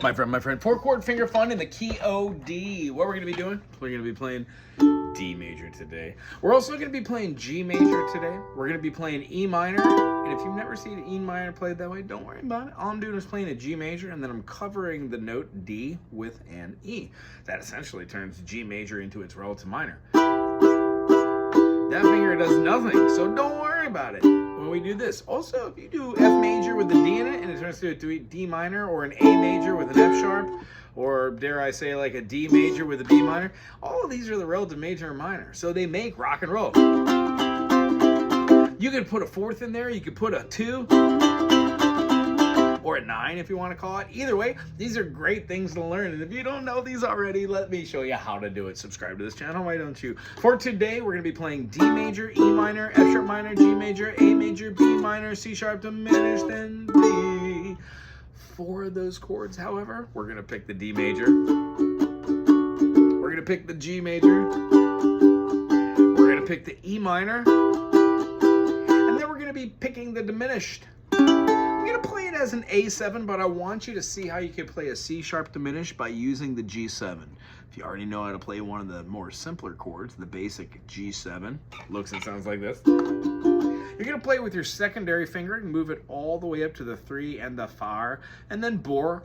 My friend, 4-chord finger fun in the key O D. What we're gonna be doing? We're gonna be playing D major today. We're also gonna be playing G major today. We're gonna be playing E minor. And if you've never seen E minor played that way, don't worry about it. All I'm doing is playing a G major, and then I'm covering the note D with an E. That essentially turns G major into its relative minor. That finger does nothing, so don't worry about it when we do this. Also, if you do F major with a D in it and it turns to a D minor, or an A major with an F sharp, or dare I say like a D major with a B minor, all of these are the relative major and minor, so they make rock and roll. You could put a fourth in there, you could put a 2, or a 9 if you want to call it. Either way, these are great things to learn, and if you don't know these already, let me show you how to do it. Subscribe to this channel, why don't you? For today, we're going to be playing D major, E minor, F sharp minor, G major, A major, B minor, C sharp diminished, and D. 4 of those chords, however, we're going to pick the D major, we're going to pick the G major, we're going to pick the E minor, and then we're going to be picking the diminished. I'm going to play it as an A7, but I want you to see how you can play a C sharp diminished by using the G7. If you already know how to play one of the more simpler chords, the basic G7, looks and sounds like this. You're going to play with your secondary finger and move it all the way up to the 3 and the 4, and then bar,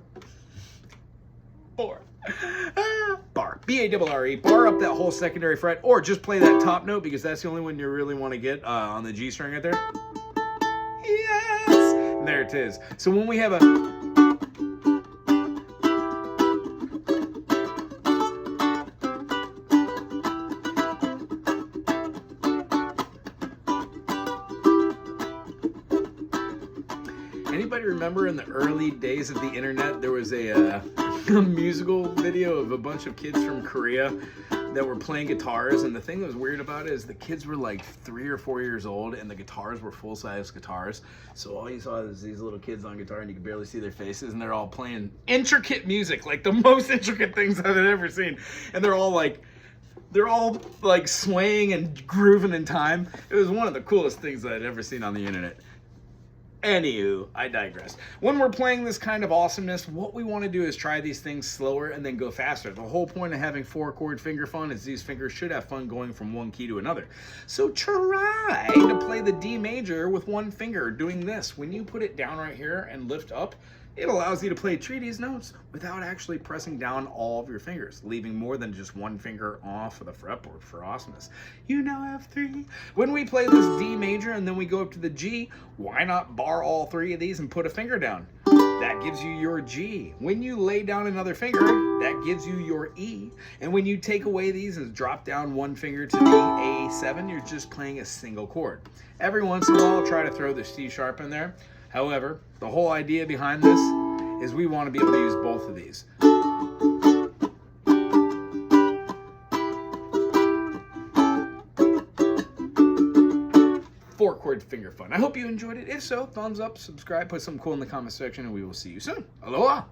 B-A-R-R-E, bar up that whole secondary fret, or just play that top note because that's the only one you really want to get on the G string right there. Yes! And there it is. So when we have a... Anybody remember in the early days of the internet, there was a musical video of a bunch of kids from Korea that were playing guitars, and the thing that was weird about it is the kids were like 3 or 4 years old, and the guitars were full-size guitars, so all you saw was these little kids on guitar, and you could barely see their faces, and they're all playing intricate music, like the most intricate things I've ever seen, and they're all like swaying and grooving in time. It was one of the coolest things that I'd ever seen on the internet. Anywho, I digress. When we're playing this kind of awesomeness, what we want to do is try these things slower and then go faster. The whole point of having 4-chord finger fun is these fingers should have fun going from one key to another. So try to play the D major with one finger doing this. When you put it down right here and lift up, it allows you to play treaties notes without actually pressing down all of your fingers, leaving more than just one finger off of the fretboard for awesomeness. You now have 3. When we play this D major and then we go up to the G, why not bar all 3 of these and put a finger down? That gives you your G. When you lay down another finger, that gives you your E. And when you take away these and drop down one finger to the A7, you're just playing a single chord. Every once in a while, try to throw the C sharp in there. However, the whole idea behind this is we want to be able to use both of these. 4-chord finger fun. I hope you enjoyed it. If so, thumbs up, subscribe, put something cool in the comment section, and we will see you soon. Aloha!